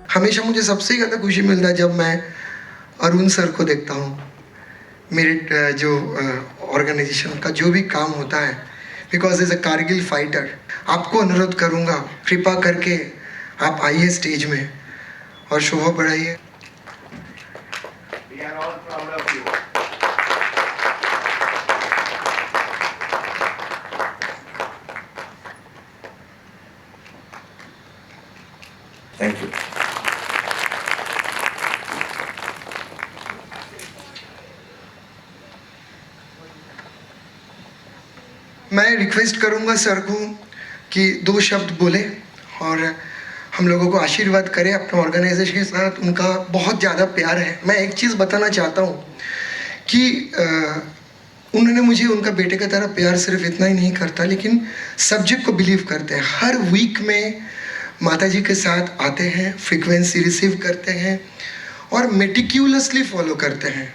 हमेशा मुझे सबसे ज़्यादा खुशी मिलता है जब मैं अरुण सर को देखता हूँ। मेरे जो ऑर्गेनाइजेशन का जो भी काम होता है, because as a Kargil fighter, आपको अनुरोध करूँगा कृपा करके आप आइए स्टेज में और शोभा बढ़ाइए। We are all proud of you. Thank you. मैं रिक्वेस्ट करूंगा सर को कि 2 शब्द बोले और हम लोगों को आशीर्वाद करें अपने ऑर्गेनाइजेशन के साथ। उनका बहुत ज़्यादा प्यार है। मैं एक चीज़ बताना चाहता हूँ कि उन्होंने मुझे उनका बेटे का तरह प्यार सिर्फ इतना ही नहीं करता, लेकिन सब्जेक्ट को बिलीव करते हैं। हर वीक में माता जी के साथ आते हैं, फ्रीक्वेंसी रिसीव करते हैं और मेटिक्यूलसली फॉलो करते हैं।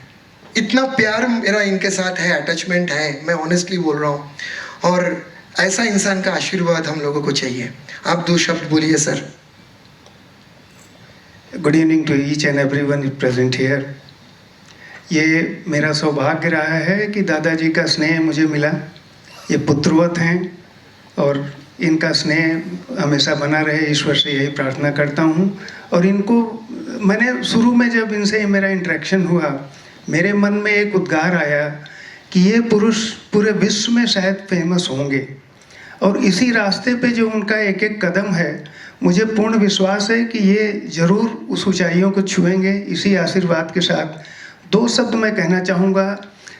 इतना प्यार मेरा इनके साथ है, अटैचमेंट है, मैं ऑनेस्टली बोल रहा हूँ। और ऐसा इंसान का आशीर्वाद हम लोगों को चाहिए। आप 2 शब्द बोलिए sir. Good evening to each and everyone present here. ये मेरा सौभाग्य रहा है कि दादाजी का स्नेह मुझे मिला। ये पुत्रवत हैं और इनका स्नेह हमेशा बना रहे, ईश्वर से यही प्रार्थना करता हूँ। और इनको मैंने शुरू में जब इनसे मेरा इंटरेक्शन हुआ, मेरे मन में एक उद्गार आया कि ये पुरुष पूरे विश्व में शायद फेमस होंगे। और इसी रास्ते पे जो उनका एक एक कदम है, मुझे पूर्ण विश्वास है कि ये ज़रूर उस ऊंचाइयों को छुएंगे। इसी आशीर्वाद के साथ 2 शब्द मैं कहना चाहूँगा।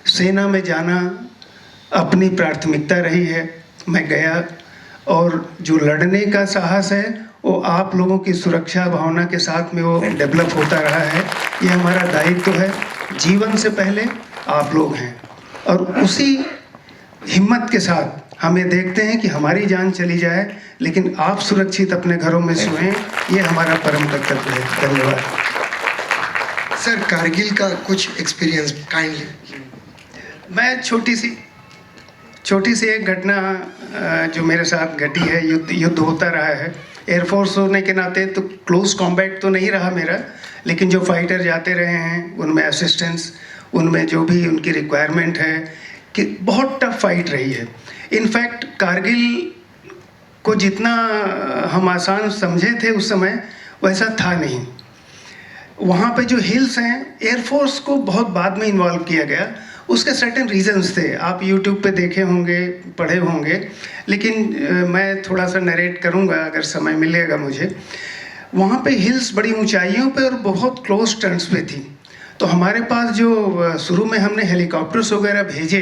सेना में जाना अपनी प्राथमिकता रही है, मैं गया, और जो लड़ने का साहस है वो आप लोगों की सुरक्षा भावना के साथ में वो डेवलप होता रहा है। ये हमारा दायित्व है। जीवन से पहले आप लोग हैं और उसी हिम्मत के साथ हमें देखते हैं कि हमारी जान चली जाए लेकिन आप सुरक्षित अपने घरों में सोएं, ये हमारा परम कर्तव्य है। धन्यवाद सर। कारगिल का कुछ एक्सपीरियंस काइंडली। मैं छोटी सी एक घटना जो मेरे साथ घटी है, युद्ध होता रहा है। एयरफोर्स होने के नाते तो क्लोज कॉम्बैट तो नहीं रहा मेरा, लेकिन जो फाइटर जाते रहे हैं उनमें असिस्टेंस, उनमें जो भी उनकी रिक्वायरमेंट है, कि बहुत टफ फाइट रही है। इनफैक्ट कारगिल को जितना हम आसान समझे थे उस समय, वैसा था नहीं। वहाँ पे जो हिल्स हैं, एयरफोर्स को बहुत बाद में इन्वॉल्व किया गया। उसके सर्टेन रीजंस थे, आप यूट्यूब पे देखे होंगे, पढ़े होंगे, लेकिन मैं थोड़ा सा नरेट करूँगा अगर समय मिलेगा मुझे। वहाँ पे हिल्स बड़ी ऊंचाइयों पे और बहुत क्लोज टर्न्स पे थी। तो हमारे पास जो शुरू में हमने हेलीकॉप्टर्स वगैरह भेजे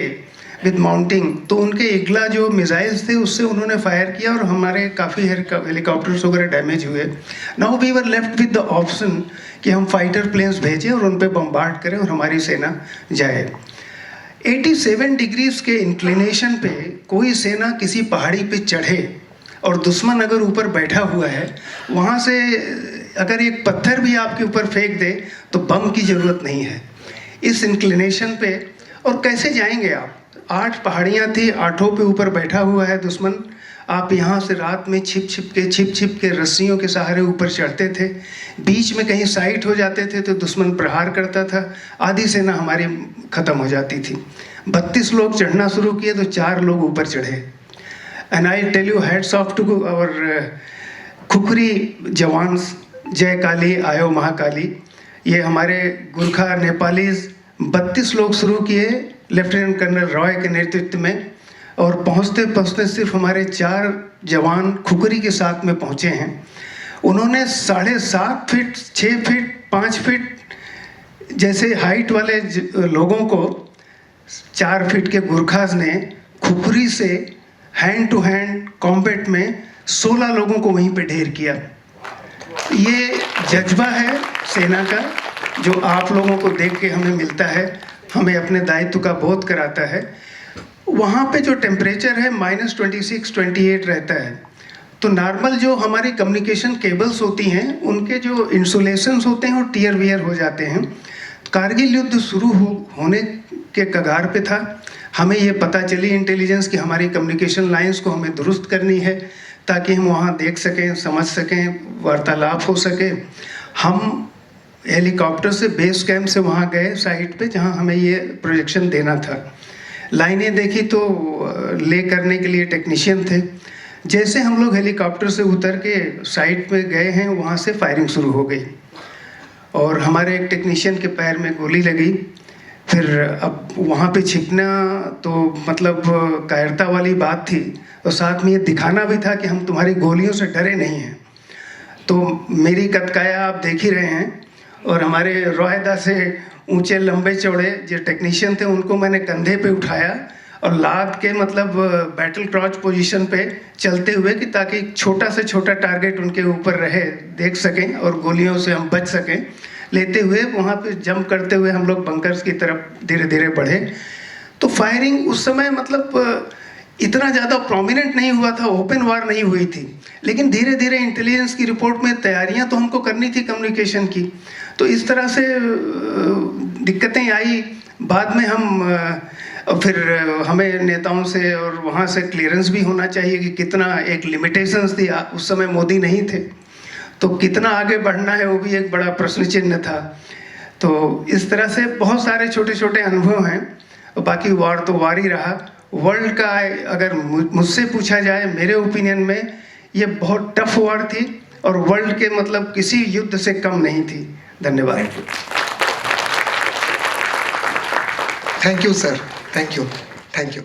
विद माउंटिंग, तो उनके इगला जो मिसाइल्स थे उससे उन्होंने फायर किया और हमारे काफ़ी हेलीकॉप्टर्स वगैरह डैमेज हुए। Now we were left with the option कि हम फाइटर प्लेन्स भेजें और उन पे बम्बार्ड करें और हमारी सेना जाए। 87 डिग्रीज के इंक्लिनेशन पे कोई सेना किसी पहाड़ी पे चढ़े और दुश्मन अगर ऊपर बैठा हुआ है, वहाँ से अगर एक पत्थर भी आपके ऊपर फेंक दे तो बम की ज़रूरत नहीं है इस इंक्लिनेशन पे। और कैसे जाएंगे आप? 8 पहाड़ियाँ थी, 8 पे ऊपर बैठा हुआ है दुश्मन। आप यहाँ से रात में छिप छिप के रस्सियों के सहारे ऊपर चढ़ते थे। बीच में कहीं साइट हो जाते थे तो दुश्मन प्रहार करता था, आधी सेना हमारी ख़त्म हो जाती थी। 32 लोग चढ़ना शुरू किए तो 4 लोग ऊपर चढ़े। And I tell you, hats off to our khukri jawans, जय काली आयो महाकाली। ये हमारे गुरखा नेपालीज 32 लोग शुरू किए लेफ्टिनेंट कर्नल रॉय के नेतृत्व में, और पहुँचते पहुँचते सिर्फ हमारे 4 जवान खुखरी के साथ में पहुँचे हैं। उन्होंने 7.5 फीट, 6 फीट, 5 फीट जैसे हाइट वाले लोगों को 4 फीट के गुरखाज ने खुखरी से हैंड टू हैंड कॉम्बैट में 16 लोगों को वहीं पे ढेर किया। ये जज्बा है सेना का जो आप लोगों को देख के हमें मिलता है, हमें अपने दायित्व का बोध कराता है। वहाँ पे जो टेम्परेचर है -26-28 रहता है। तो नॉर्मल जो हमारी कम्युनिकेशन केबल्स होती हैं उनके जो इंसुलेशंस होते हैं वो टियर वियर हो जाते हैं। कारगिल युद्ध शुरू होने के कगार पे था। हमें ये पता चली इंटेलिजेंस कि हमारी कम्युनिकेशन लाइंस को हमें दुरुस्त करनी है ताकि हम वहाँ देख सकें, समझ सकें, वार्तालाप हो सके। हम हेलीकॉप्टर से बेस कैंप से वहाँ गए साइट पे जहाँ हमें ये प्रोजेक्शन देना था। लाइनें देखी तो ले करने के लिए टेक्नीशियन थे। जैसे हम लोग हेलीकॉप्टर से उतर के साइट पे गए हैं, वहाँ से फायरिंग शुरू हो गई और हमारे एक टेक्नीशियन के पैर में गोली लगी। फिर अब वहाँ पे छिपना तो मतलब कायरता वाली बात थी और साथ में ये दिखाना भी था कि हम तुम्हारी गोलियों से डरे नहीं हैं। तो मेरी कतकाया आप देख ही रहे हैं और हमारे रोहिदा से ऊंचे लंबे चौड़े जो टेक्नीशियन थे उनको मैंने कंधे पे उठाया और लाद के मतलब बैटल क्रॉच पोजीशन पे चलते हुए कि ताकि छोटा से छोटा टारगेट उनके ऊपर रहे, देख सकें और गोलियों से हम बच सकें। लेते हुए वहाँ पे जंप करते हुए हम लोग बंकर्स की तरफ धीरे धीरे बढ़े। तो फायरिंग उस समय मतलब इतना ज़्यादा प्रोमिनेंट नहीं हुआ था, ओपन वार नहीं हुई थी, लेकिन धीरे धीरे इंटेलिजेंस की रिपोर्ट में तैयारियां तो हमको करनी थी कम्युनिकेशन की। तो इस तरह से दिक्कतें आई। बाद में हम फिर हमें नेताओं से और वहाँ से क्लियरेंस भी होना चाहिए कि कितना, एक लिमिटेशंस थी, उस समय मोदी नहीं थे, तो कितना आगे बढ़ना है वो भी एक बड़ा प्रश्न चिन्ह था। तो इस तरह से बहुत सारे छोटे छोटे अनुभव हैं और बाकी वार तो वार ही रहा। वर्ल्ड का अगर मुझसे पूछा जाए, मेरे ओपिनियन में ये बहुत टफ वार थी और वर्ल्ड के मतलब किसी युद्ध से कम नहीं थी। धन्यवाद। Thank you sir, thank you, thank you.